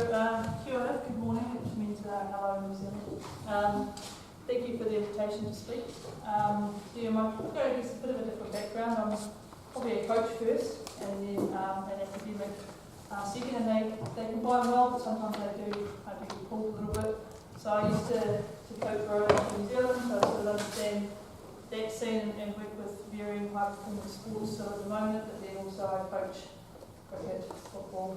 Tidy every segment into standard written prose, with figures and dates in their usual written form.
Kia ora, good morning, which means hello New Zealand. Thank you for the invitation to speak. I'm going to give a bit of a different background. I'm probably a coach first, and then an academic second, and they combine well, but sometimes I do get pulled a little bit. So I used to coach rowing in New Zealand, so I sort of understand that scene and work with varying high performance sports still at the moment, but then also I coach cricket, football,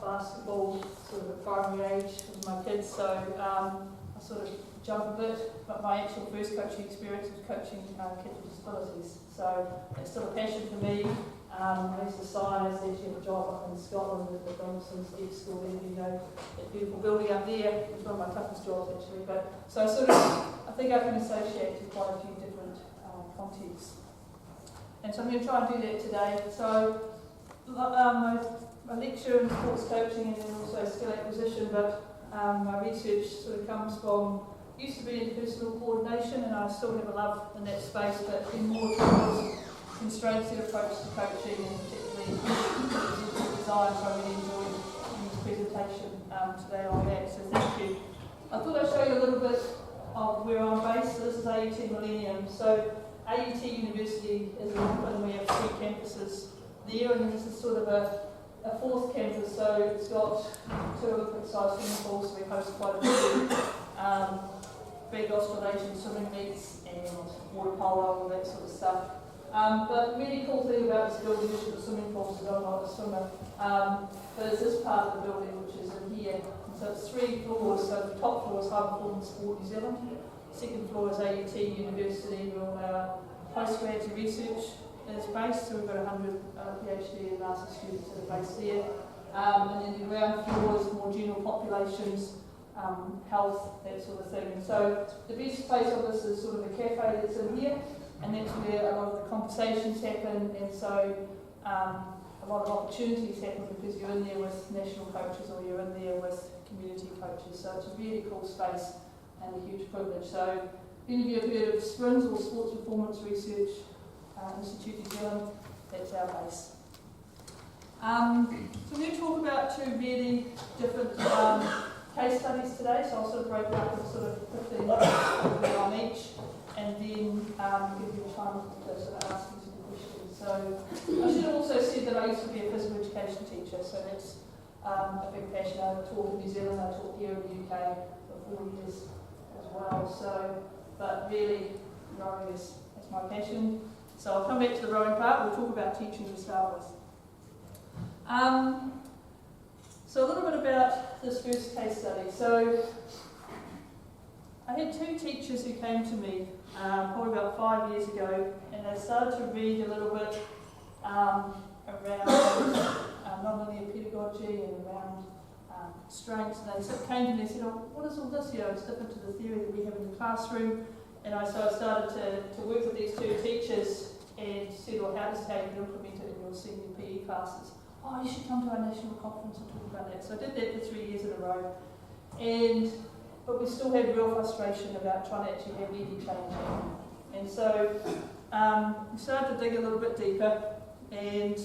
basketball, sort of at primary age with my kids, so I sort of jump a bit, but my actual first coaching experience was coaching kids with disabilities, so it's still a passion for me. I used to sign, I actually have a job up in Scotland at the Donaldson's Deaf School, and you know, that beautiful building up there. It was one of my toughest jobs actually, but so I think I can associate to quite a few different contexts. And so I'm going to try and do that today. So I lecture in sports coaching and then also skill acquisition, but my research sort of comes from, used to be in personal coordination, and I still have a love in that space, but in more towards constraints-led approach to coaching, and particularly design, so I really enjoyed this presentation today on that, so thank you. I thought I'd show you a little bit of where I'm based. So this is AUT Millennium. So AUT University is in Auckland, and we have 3 campuses there, and this is sort of a 4th campus, so it's got 2 Olympic-sized swimming pools, so we host quite a few big Australasian swimming meets and water polo, all that sort of stuff. But the really cool thing about this building is the swimming pools, because I'm not a swimmer, but it's this part of the building which is in here. And so it's 3 floors, so the top floor is High Performance Sport New Zealand, second floor is AUT University, where all our postgrads and research is based, so we've got 100 PhD and master's students that are based there. And then the ground floor is more general populations, health, that sort of thing. And so the best place of this is sort of a cafe that's in here, and that's where a lot of the conversations happen, and so a lot of opportunities happen because you're in there with national coaches or you're in there with community coaches. So it's a really cool space and a huge privilege. So if any of you have heard of SPRINS or Sports Performance Research Institute New Zealand, that's our base. So we're going to talk about 2 really different case studies today, so I'll sort of break it up into sort of 15 minutes on each, and then give you time to sort of ask you some questions. So I should have also said that I used to be a physical education teacher, so that's a big passion. I taught in New Zealand, I taught here in the UK for 4 years as well, so, but really rowing is my passion. So I'll come back to the rowing part. We'll talk about teaching to start with. So a little bit about this first case study. So I had 2 teachers who came to me probably about 5 years ago, and they started to read a little bit around non-linear pedagogy and around strengths, and they sort of came to me and said, "Oh, what is all this? You know, it's different to the theory that we have in the classroom." And so I started to work with these 2 teachers and said, "Well, how does how you can implement it in your senior PE classes? Oh, you should come to our national conference and talk about that." So I did that for 3 years in a row, but we still had real frustration about trying to actually have any change happen. And so we started to dig a little bit deeper, and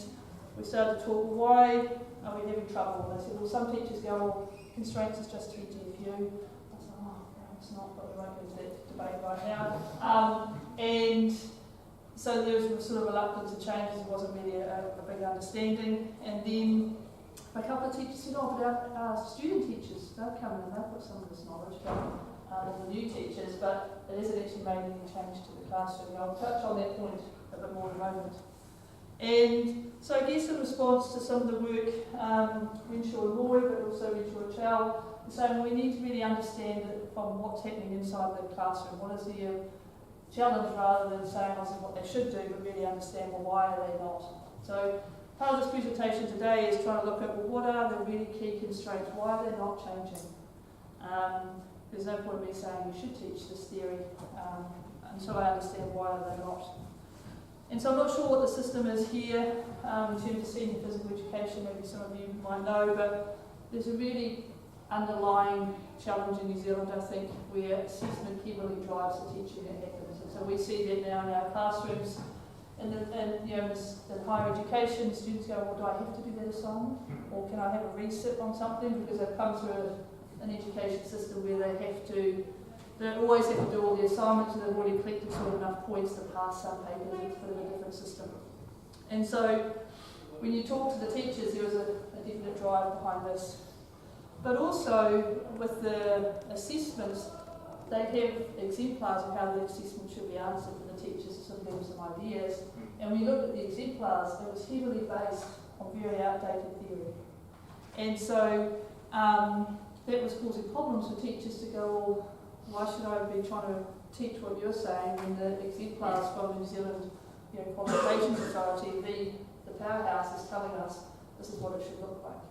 we started to talk, well, why are we having trouble? And they said, well, some teachers go, well, constraints is just 3GFU. I was like, oh, no, it's not, but we won't get into that debate right now. And so there was sort of reluctance to change, there wasn't really a big understanding. And then a couple of teachers said, oh, but our student teachers, they'll come in and they'll put some of this knowledge down the new teachers, but it hasn't actually made any change to the classroom. And I'll touch on that point a bit more in a moment. And so I guess in response to some of the work, Renshaw and Roy, but also Renshaw and Chow, saying we need to really understand it from what's happening inside the classroom. What is their challenge, rather than saying what they should do, but really understand, well, why are they not? So part of this presentation today is trying to look at, well, what are the really key constraints? Why are they not changing? There's no point in me saying you should teach this theory until I understand why are they not. And so I'm not sure what the system is here in terms of senior physical education. Maybe some of you might know, but there's a really underlying challenge in New Zealand, I think, where assessment heavily drives the teaching that happens. And so we see that now in our classrooms. you know, in higher education, students go, well, do I have to do that assignment? Or can I have a resit on something? Because they've come through an education system where they always have to do all the assignments, and they've already collected sort of enough points to pass some papers. It's a bit of a different system. And so when you talk to the teachers, there was a definite drive behind this. But also with the assessments, they have exemplars of how the assessment should be answered for the teachers to sort of give them some ideas. And when you look at the exemplars, it was heavily based on very outdated theory. And so that was causing problems for teachers to go, well, why should I be trying to teach what you're saying when the exemplars from the New Zealand Qualification Society, the powerhouse, is telling us this is what it should look like.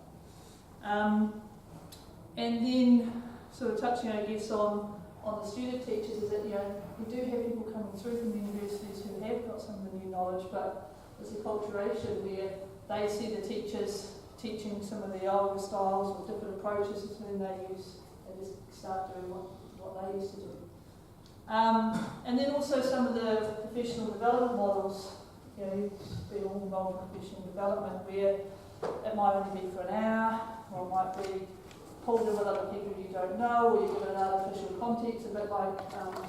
And then sort of touching, I guess, on the student teachers is that, you know, we do have people coming through from the universities who have got some of the new knowledge, but there's a acculturation where they see the teachers teaching some of the older styles or different approaches, and then they just start doing what they used to do. And then also some of the professional development models, you know, be all involved in professional development, where it might only be for an hour, or it might be pulled in with other people you don't know, or you give it an artificial context, a bit like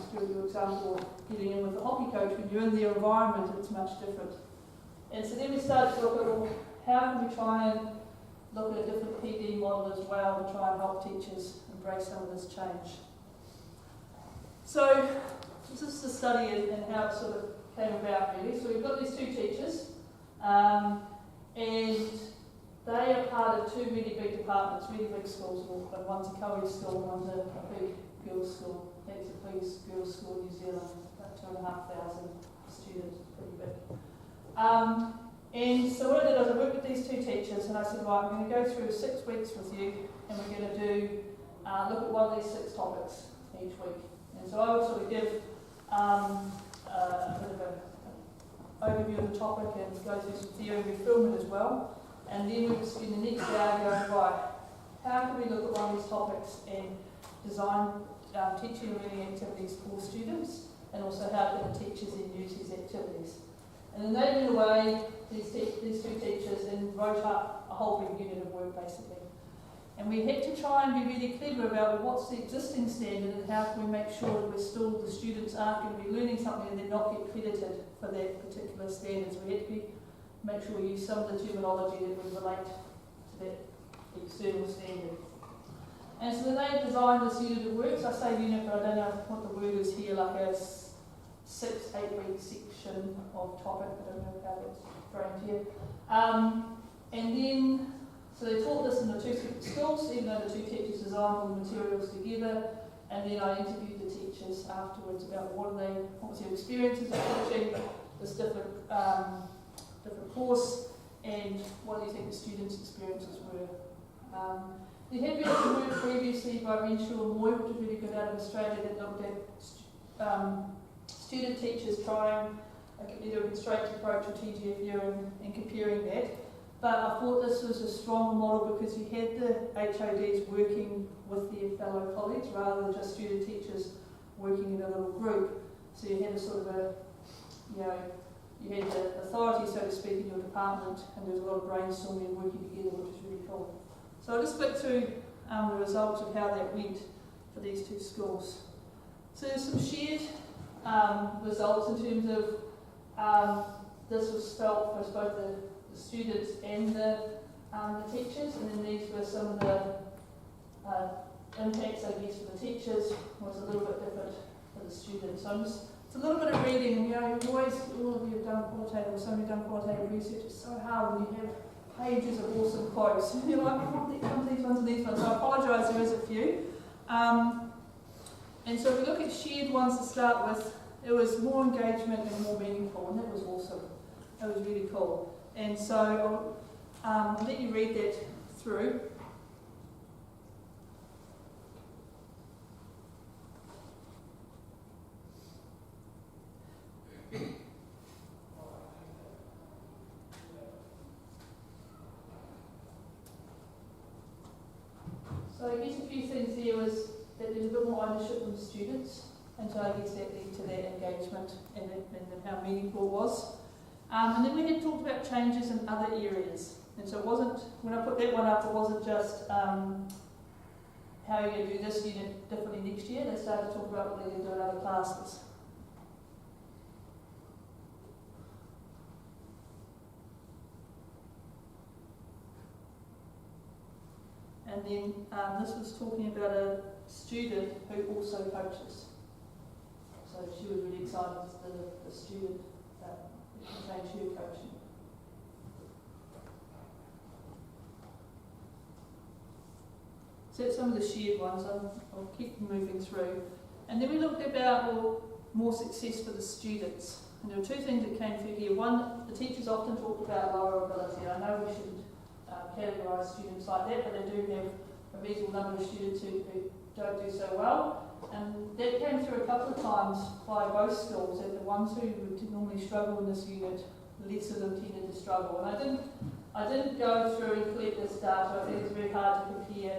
Stuart, your example, getting in with the hockey coach. When you're in their environment, it's much different. And so then we started to look at, well, how can we try and look at a different PD model as well to try and help teachers embrace some of this change. So this is the study and how it sort of came about, really. So we've got these two teachers, and they are part of two really big departments, really big schools in Auckland. One's a co-ed school, one's a big girls' school. It's the biggest girls' school in New Zealand, about 2,500 students, pretty big. And so what I did was I worked with these two teachers, and I said, right, I'm going to go through 6 weeks with you, and we're going to look at one of these 6 topics each week. And so I would sort of give a bit of an overview of the topic and go through some theory. We film it as well. And then we would spend the next hour going, right, how can we look at one of these topics and design teaching and learning activities for students, and also how can the teachers then use these activities. And then they went away, these two teachers, and wrote up a whole big unit of work, basically. And we had to try and be really clever about what's the existing standard and how can we make sure that the students aren't going to be learning something and then not get credited for that particular standard. So we had to make sure we use some of the terminology that would relate to that external standard. And so then they designed this unit of work. So I say unit, but I don't know what the word is here, like a 6-8 week section of topic. I don't know how that's framed here. And then, so they taught this in the 2 separate schools, even though the 2 teachers designed all the materials together. And then I interviewed the teachers afterwards about what was their experiences of teaching this different course, and what do you think the students' experiences were. There had been some work previously by Renshaw and Moy, which was really good out of Australia, that looked at student teachers trying either a constraint approach or TGFU and comparing that. But I thought this was a strong model because you had the HODs working with their fellow colleagues rather than just student teachers working in a little group. So you had a sort of you had the authority, so to speak, in your department, and there was a lot of brainstorming and working together, which was really cool. So I'll just flick through the results of how that went for these 2 schools. So there's some shared results in terms of this was felt for both the students and the teachers, and then these were some of the impacts, I guess, for the teachers was a little bit different for the students. So it's a little bit of reading. You know, all of you have done qualitative, some of you have done qualitative research. It's so hard when you have pages of awesome quotes. You're like, these ones and these ones. So I apologise, there is a few. And so if we look at shared ones to start with, it was more engagement and more meaningful, and that was awesome. That was really cool. And so I'll let you read that through. So I guess a few things there was that there's a bit more ownership from the students, and so I guess that led to that engagement and how meaningful it was. And then we had talked about changes in other areas. And so it wasn't, when I put that one up, it wasn't just how you're going to do this unit differently next year. They started to talk about what they're going to do in other classes. And then this was talking about a student who also coaches. So she was really excited as the student that contained she was coaching. So that's some of the shared ones. I'll keep moving through. And then we looked about more success for the students. And there were two things that came through here. One, the teachers often talked about lower ability. I know we shouldn't categorise students like that, but they do have a reasonable number of students who don't do so well. And that came through a couple of times by both schools, that the ones who would normally struggle in this unit, less of them tended to struggle. And I didn't go through and collect this data. I think it's very hard to compare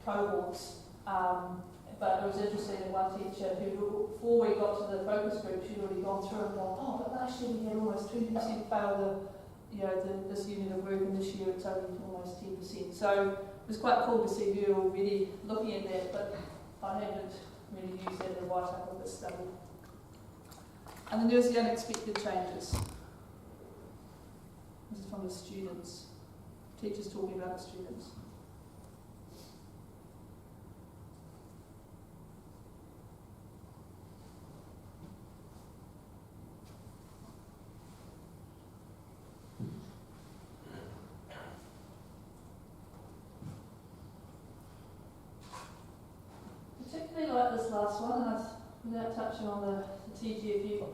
cohorts. But it was interesting that one teacher who, before we got to the focus group, she'd already gone through and gone, oh, but last year we had almost 20% fail this unit of work, and this year it's only almost 10%. So it was quite cool to see her already looking at that, but I haven't really used that in the write-up of this study. And then there was the unexpected changes. This is from the students, teachers talking about the students. Particularly like this last one, and without touching on the TGFU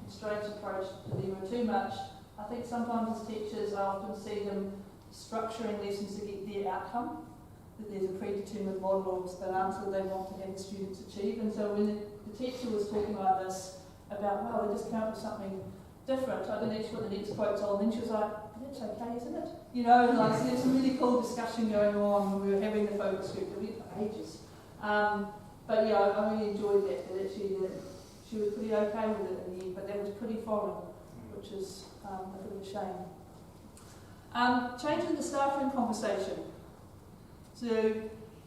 constraints approach to them too much, I think sometimes as teachers I often see them structuring lessons to get their outcome, that there's a predetermined model of an answer they want to have the students achieve. And so when the teacher was talking about this, about, wow, they just came up with something different, I didn't actually put the next quotes on, and then she was like, that's okay, isn't it? You know, like, so there's some really cool discussion going on when we were having the focus group that went for ages. But yeah, I really enjoyed that she was pretty okay with it in the end, but that was pretty foreign, which is a bit of a shame. Changing the staff room conversation. So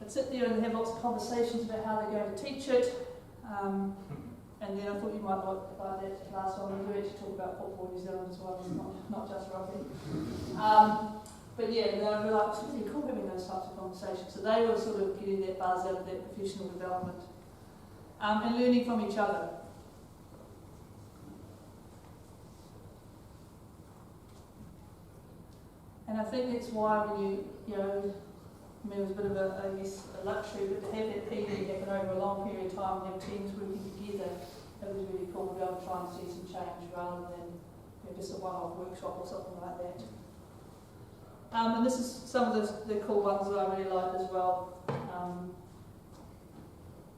I'd sit there and have lots of conversations about how they're going to teach it, and then I thought you might like that last one. We do actually talk about football in New Zealand as well, it's not just rugby. But yeah, they were like, it's really cool having those types of conversations. So they were sort of getting that buzz out of that professional development. And learning from each other. And I think that's why when I mean, it was a bit of a luxury, but to have that PD happen over a long period of time and have teams working together, it was really cool to be able to try and see some change rather than just a one-off workshop or something like that. And this is some of the cool ones that I really liked as well. And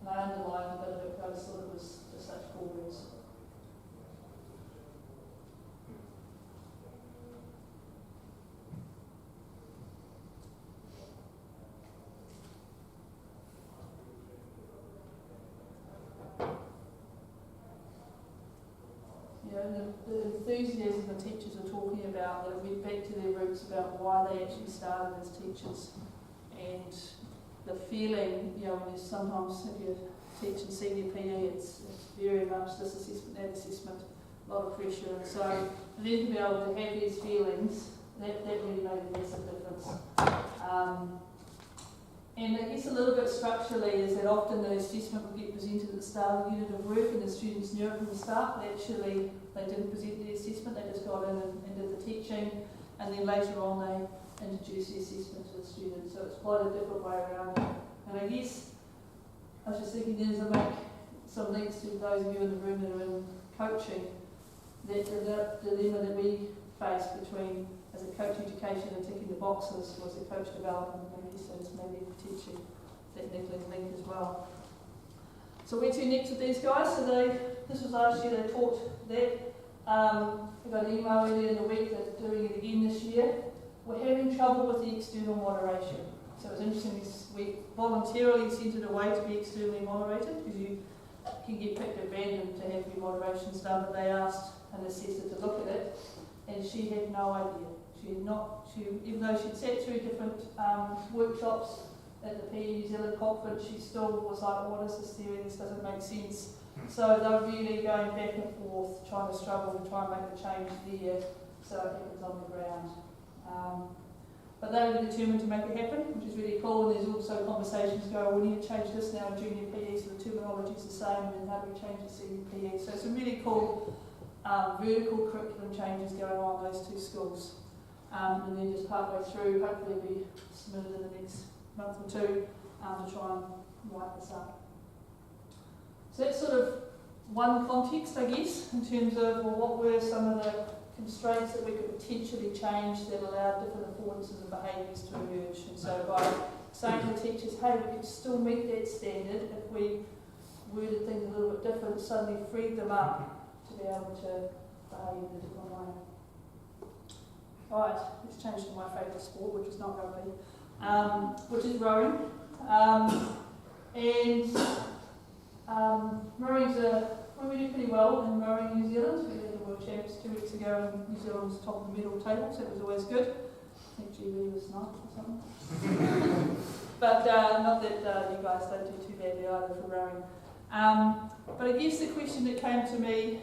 I underlined a bit of it, but I just thought it was just such cool words. The enthusiasm the teachers are talking about, that went back to their roots about why they actually started as teachers, and the feeling, when you sometimes, if you're teaching senior PE, it's very much this assessment, that assessment, a lot of pressure, and so for them to be able to have these feelings, that really made a massive difference. And I guess a little bit structurally is that often the assessment would get presented at the start of the unit of work, and the students knew it from the start, but actually they didn't present the assessment, they just got in and did the teaching, and then later on they introduced the assessment to the students, so it's quite a different way around it. And I guess, I was just thinking there's to make some links to those of you in the room that are in coaching, that the dilemma that we face between as a coach education and ticking the boxes was a coach development, and so it's maybe potentially technically linked as well. So where to next with these guys? So this was last year, they taught that. I got an email earlier in the week that they're doing it again this year. We're having trouble with the external moderation. So it was interesting, we voluntarily sent it away to be externally moderated, because you can get picked at random to have your moderations done, but they asked an assessor to look at it. and she had no idea. Even though she'd sat through different workshops at the PE New Zealand conference, she still was like, what is this theory, this doesn't make sense. So they were really going back and forth, trying to struggle to try and make the change there so it happens on the ground. But they were determined to make it happen, which is really cool. And there's also conversations going, we need to change this now in junior PE, so the terminology is the same, and how do we change the senior PE? So some really cool vertical curriculum changes going on in those two schools. And then just partway through, hopefully it'll be submitted in the next month or two to try and write this up. So that's sort of one context, I guess, in terms of what were some of the constraints that we could potentially change that allowed different affordances and behaviours to emerge. And so by saying to teachers, hey, we could still meet that standard if we worded things a little bit different, suddenly freed them up to be able to behave in a different way. Alright, let's change to my favourite sport, which is not rugby, which is rowing. We do pretty well in rowing in New Zealand. We had the World Champs 2 weeks ago and New Zealand was top of the medal table, so it was always good. I think GB was 9th or something. But not that you guys don't do too badly either for rowing. But I guess the question that came to me,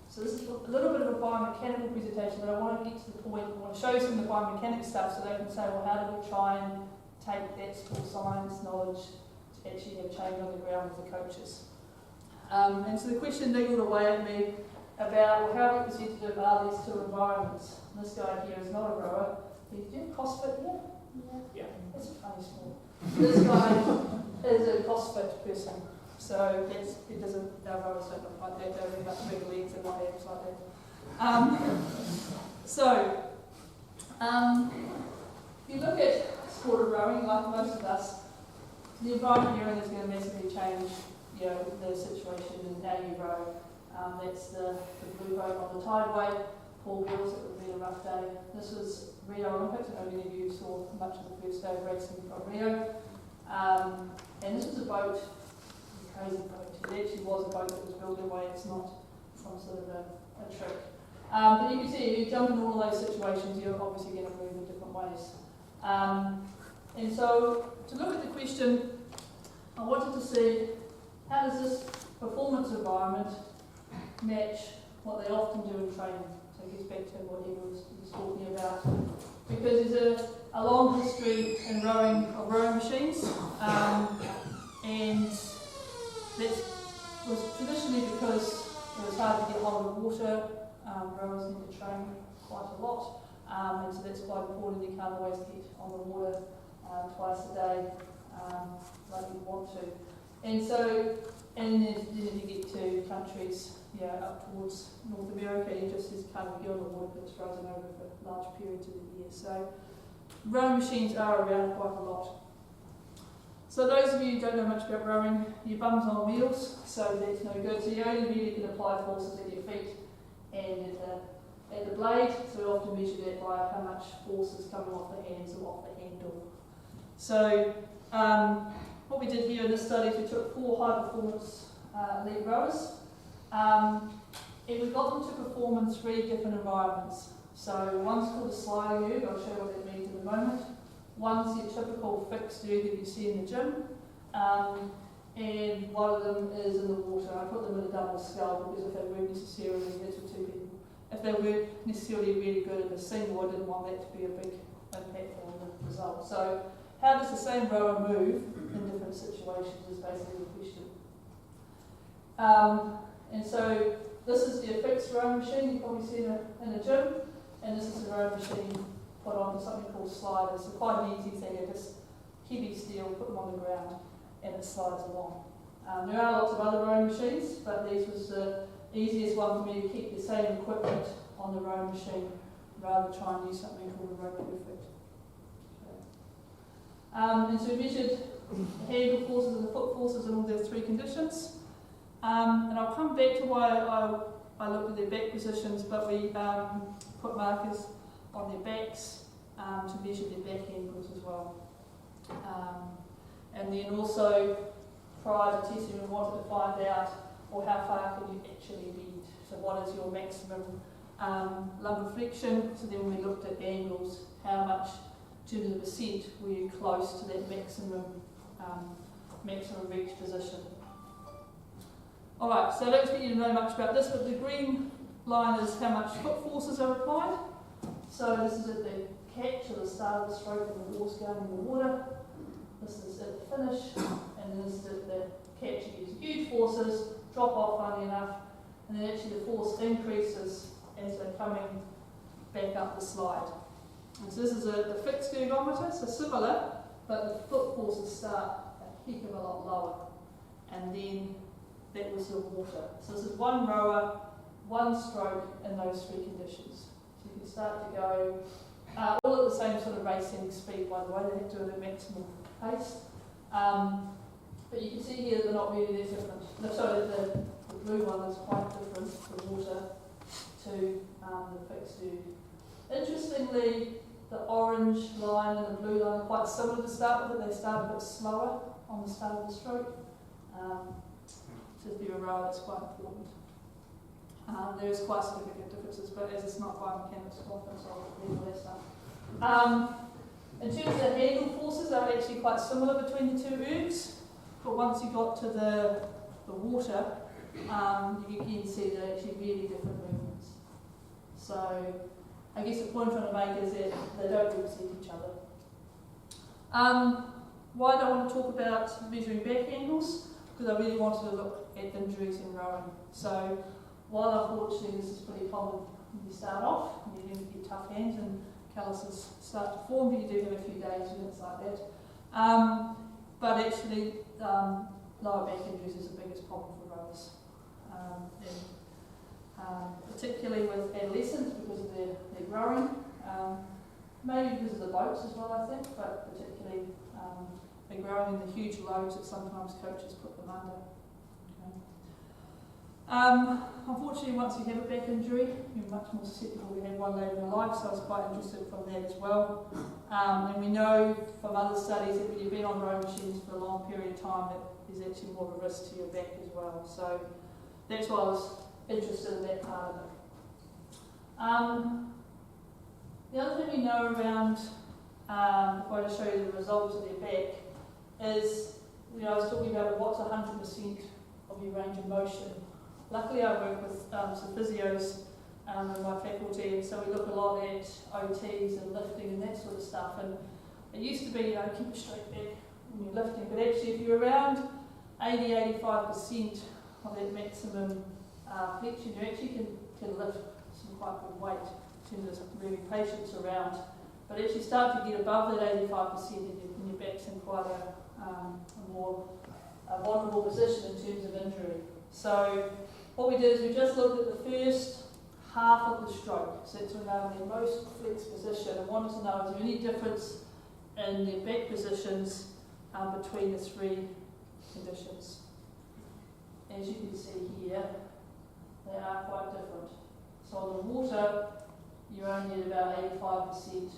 so this is a little bit of a biomechanical presentation, but I want to get to the point, I want to show you some of the biomechanics stuff so they can say, well, how do we try and take that sport science knowledge to actually have change on the ground with the coaches. And so the question niggled away at me about, well, how representative are these two environments? And this guy here is not a rower. Do you have CrossFit here? Yeah. That's a funny sport. This guy is a CrossFit person. So it doesn't, our rowers don't look like that, they're really much bigger legs and not abs like that. If you look at sport of rowing, like most of us, the environment you're in is going to massively change, the situation and how you row. That's the blue boat on the tideway. Paul Wills, it would be a rough day. This was Rio Olympics, and many of you saw much of the first day of racing from Rio. And this was a boat, a crazy boat. It actually was a boat that was built away, it's not some sort of a trick. But you can see, if you jump in all of those situations, you're obviously going to move in different ways. And so, to look at the question, I wanted to see how does this performance environment match what they often do in training. So it gets back to what he was talking about. Because there's a long history in rowing of rowing machines, and that was traditionally because it was hard to get hold of water. Rowers need to train quite a lot, and so that's quite important. You can't always get on the water twice a day like you want to. And so, and then if you get to countries, up towards North America, you just can't get on the water that's frozen over for large periods of the year. So, rowing machines are around quite a lot. So those of you who don't know much about rowing, your bum's on wheels, so that's no good. So you only really can apply forces at your feet and at the blade. So we often measure that by how much force is coming off the hands or off the handle. So what we did here in this study is we took 4 high-performance elite rowers, and we got them to perform in 3 different environments. So one's called a sliding erg, I'll show you what that means in a moment. One's your typical fixed erg that you see in the gym, and one of them is in the water. I put them in a double skull because if they weren't necessarily, that's for 2 people. If they weren't necessarily really good in a single, I didn't want that to be a big impact on the result. So how does the same rower move in different situations is basically the question. And so this is your fixed rowing machine, you probably see in a gym, and this is a rowing machine put onto something called sliders. So quite an easy thing, you just heavy steel, put them on the ground, and it slides along. There are lots of other rowing machines, but this was the easiest one for me to keep the same equipment on the rowing machine rather than try and use something called a row perfect. And so we measured the handle forces and the foot forces in all those 3 conditions. And I'll come back to why I looked at their back positions, but we put markers on their backs to measure their back angles as well. And then also, prior to testing, we wanted to find out, well, how far can you actually bend? So what is your maximum lumbar flexion, so then we looked at angles, how much to the percent were you close to that maximum reach position. Alright, so I don't expect you to know much about this, but the green line is how much foot forces are applied. So this is at the catch, or the start of the stroke, and the horse going in the water. This is at the finish, and this is at the catch. You use huge forces, drop off funnily enough, and then actually the force increases as they're coming back up the slide. And so this is the fixed ergometer, so similar, but the foot forces start a heck of a lot lower. And then that was the water. So this is one rower, one stroke in those three conditions. So you can start to go all at the same sort of racing speed, by the way, they have to do it at maximum pace. But you can see here they're not really that different. No, sorry, the blue one is quite different, the water, to the fixed erg. Interestingly, the orange line and the blue line are quite similar to start with, but they start a bit slower on the start of the stroke. So if you're a rower, that's quite important. There is quite significant differences, but as it's not biomechanics conference, I'll leave all that stuff. In terms of the handle forces, they're actually quite similar between the two ergs, but once you got to the water, you can see they're actually really different movements. So I guess the point I'm trying to make is that they don't represent each other. Why do I want to talk about measuring back angles? Because I really wanted to look at injuries in rowing. So while unfortunately this is pretty common when you start off, and you do get tough hands and calluses start to form, but you do have a few days when it's like that. But actually, lower back injuries is the biggest problem for rowers. Particularly with adolescents because of their growing, maybe because of the boats as well, I think, but particularly they're growing in the huge loads that sometimes coaches put them under. Okay. Unfortunately, once you have a back injury, you're much more susceptible to have one later in life, so I was quite interested from that as well. And we know from other studies that when you've been on rowing machines for a long period of time, that there's actually more of a risk to your back as well. So that's why I was interested in that part of it. The other thing we know around, if I just show you the results of their back, is, I was talking about what's 100% of your range of motion. Luckily I work with some physios in my faculty, and so we look a lot at OTs and lifting and that sort of stuff. And it used to be, keep a straight back when you're lifting, but actually if you're around 80-85% of that maximum flexion, you actually can lift some quite good weight in terms of moving patients around. But as you start to get above that 85%, and your back's in quite a more vulnerable position in terms of injury. So what we did is we just looked at the first half of the stroke, so that's when they're in their most flexed position, and wanted to know is there any difference in their back positions between the three conditions. As you can see here, they are quite different. So on the water, you're only at about 85%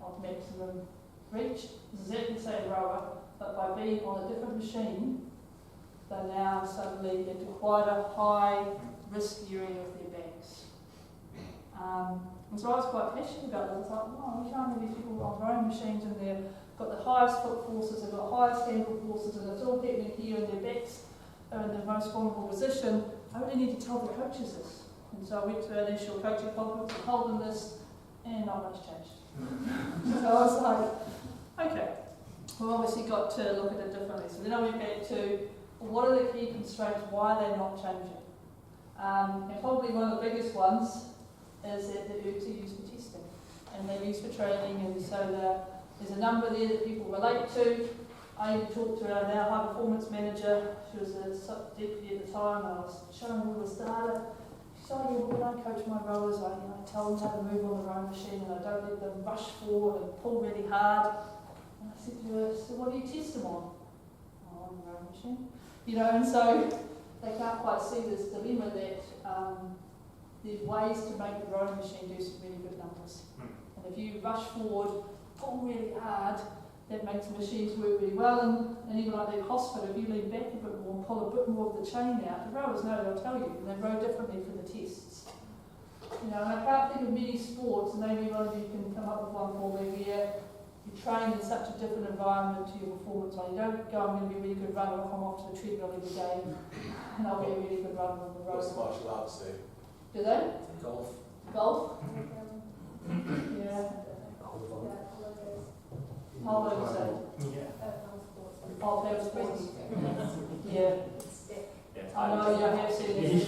of maximum reach. This is exactly the same rower, but by being on a different machine, they're now suddenly into quite a high risk area of their backs. And so I was quite passionate about this. I was like, wow, we can't have these people on rowing machines and they've got the highest foot forces, they've got the highest handle forces, and it's all happening here, and their backs are in the most vulnerable position. I really need to tell the coaches this. And so I went to an initial coaching conference and told them this, and not much changed. So I was like, okay, we've obviously got to look at it differently. So then I went back to, well, what are the key constraints, why are they not changing? And probably one of the biggest ones is that the ergs are used for testing, and they're used for training, and so there's a number there that people relate to. I even talked to our now high performance manager. She was a deputy at the time, and I was showing her all this data. She said, when I coach my rowers, I tell them how to move on the rowing machine, and I don't let them rush forward and pull really hard. And I said to her, so what do you test them on? Oh, on the rowing machine. And so they can't quite see this dilemma that there's ways to make the rowing machine do some really good numbers. And if you rush forward, pull really hard, that makes the machines work really well. And even like that hospital, if you lean back a bit more and pull a bit more of the chain out, the rowers know, they'll tell you, and they row differently for the tests. and I can't think of many sports, and maybe one of you can come up with one for me, where you train in such a different environment to your performance on. You don't go, I'm going to be a really good runner if I'm off to the treadmill every day, and I'll be a really good runner on the road. What's martial arts do? Do they? Golf. Golf? Yeah. How long is that? Oh, that was crazy. Yeah. I know, yeah, I have seen it.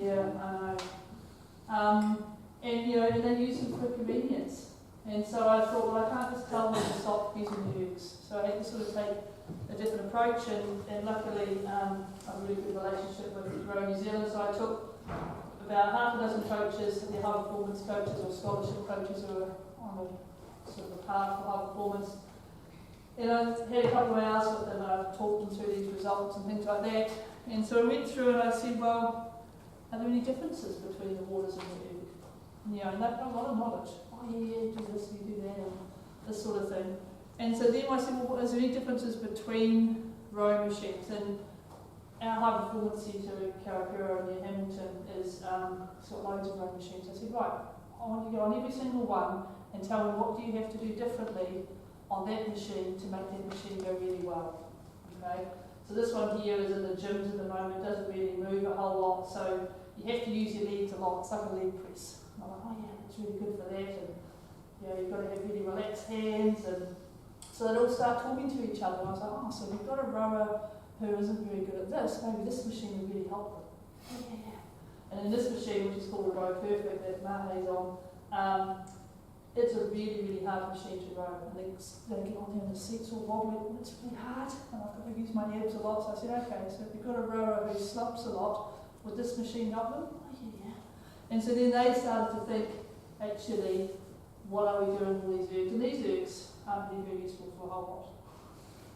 Yeah, I know. And you know, and they use them for convenience. And so I thought, well, I can't just tell them to stop using nukes. So I had to sort of take a different approach, and luckily I have a really good relationship with Row New Zealand. So I took about half a dozen coaches, the high performance coaches or scholarship coaches who are on the sort of the path for high performance. And I had a couple of hours with them, and I talked them through these results and things like that. And so I went through and I said, well, are there any differences between the waters and the erg? You know, and they've got a lot of knowledge. Oh yeah, do this, you do that, and this sort of thing. And so then I said, well, is there any differences between rowing machines? And our high performance centre in Karakura near Hamilton is got loads of rowing machines. I said, right, I want you to go on every single one and tell me what do you have to do differently on that machine to make that machine go really well. Okay? So this one here is in the gyms at the moment, doesn't really move a whole lot, so you have to use your legs a lot. It's like a leg press. And I'm like, oh yeah, it's really good for that, and you know, you've got to have really relaxed hands, and so they'd all start talking to each other. And I was like, oh, so we've got a rower who isn't very good at this, maybe this machine would really help them. Oh yeah. And in this machine, which is called a Row Perfect that Mahe's on, it's a really, really hard machine to row. And they get on there and the seats all wobbly, and it's really hard, and I've got to use my abs a lot. So I said, okay, so if you've got a rower who slumps a lot, would this machine help them? Oh yeah. And so then they started to think, actually, what are we doing with these ergs? And these ergs aren't really very useful for a whole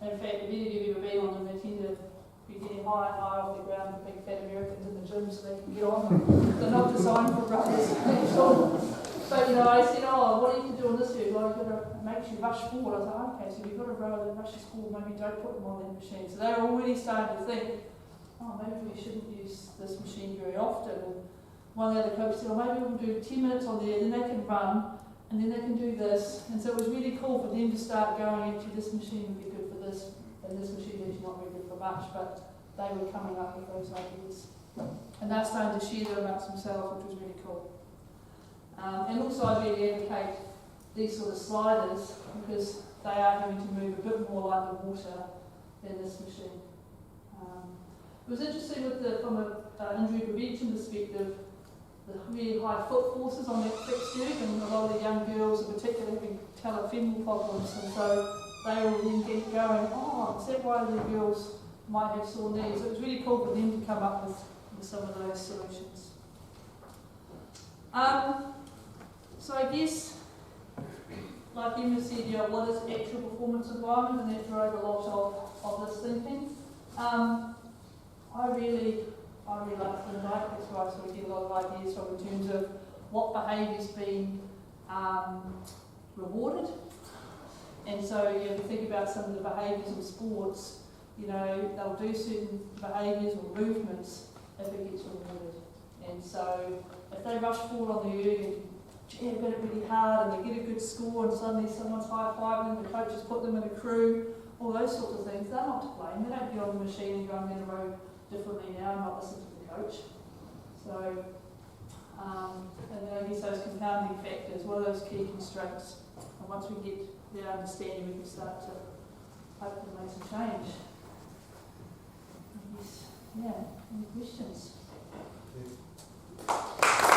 lot. In fact, if any of you have ever been on them, they tend to be getting higher and higher off the ground with big fat Americans in the gym so they can get on them. They're not designed for runners. But you know, I said, oh, what do you do on this erg? Well, it makes you rush forward. I was like, okay, so you've got a rower that rushes forward, maybe don't put them on that machine. So they were already starting to think, oh, maybe we shouldn't use this machine very often. And one of the other coaches said, well, maybe we'll do 10 minutes on there, then they can run, and then they can do this. And so it was really cool for them to start going, actually, this machine would be good for this, and this machine is not very good for much, but they were coming up with those ideas. And they're starting to share them amongst themselves, which was really cool. And also I really advocate these sort of sliders because they are having to move a bit more like the water than this machine. It was interesting from an injury prevention perspective, the really high foot forces on that fixed erg, and a lot of the young girls in particular having talifemoral problems, and so they will then get going, oh, is that why the girls might have sore knees? It was really cool for them to come up with some of those solutions. So I guess, like Emma said, you know, what is actual performance environment, and that drove a lot of this thinking. I really like things like that's why I sort of get a lot of ideas from in terms of what behaviour's been rewarded. And so you know, if you think about some of the behaviours in sports, you know, they'll do certain behaviours or movements if it gets rewarded. And so if they rush forward on the erg and jab at it really hard and they get a good score and suddenly someone's high-fiving them, the coach has put them in a crew, all those sorts of things, they're not to blame. They don't get on the machine and go, I'm going to row differently now and not listen to the coach. So, and then I guess those compounding factors, what are those key constraints? And once we get their understanding, we can start to hopefully make some change. I guess, yeah, any questions? Yeah.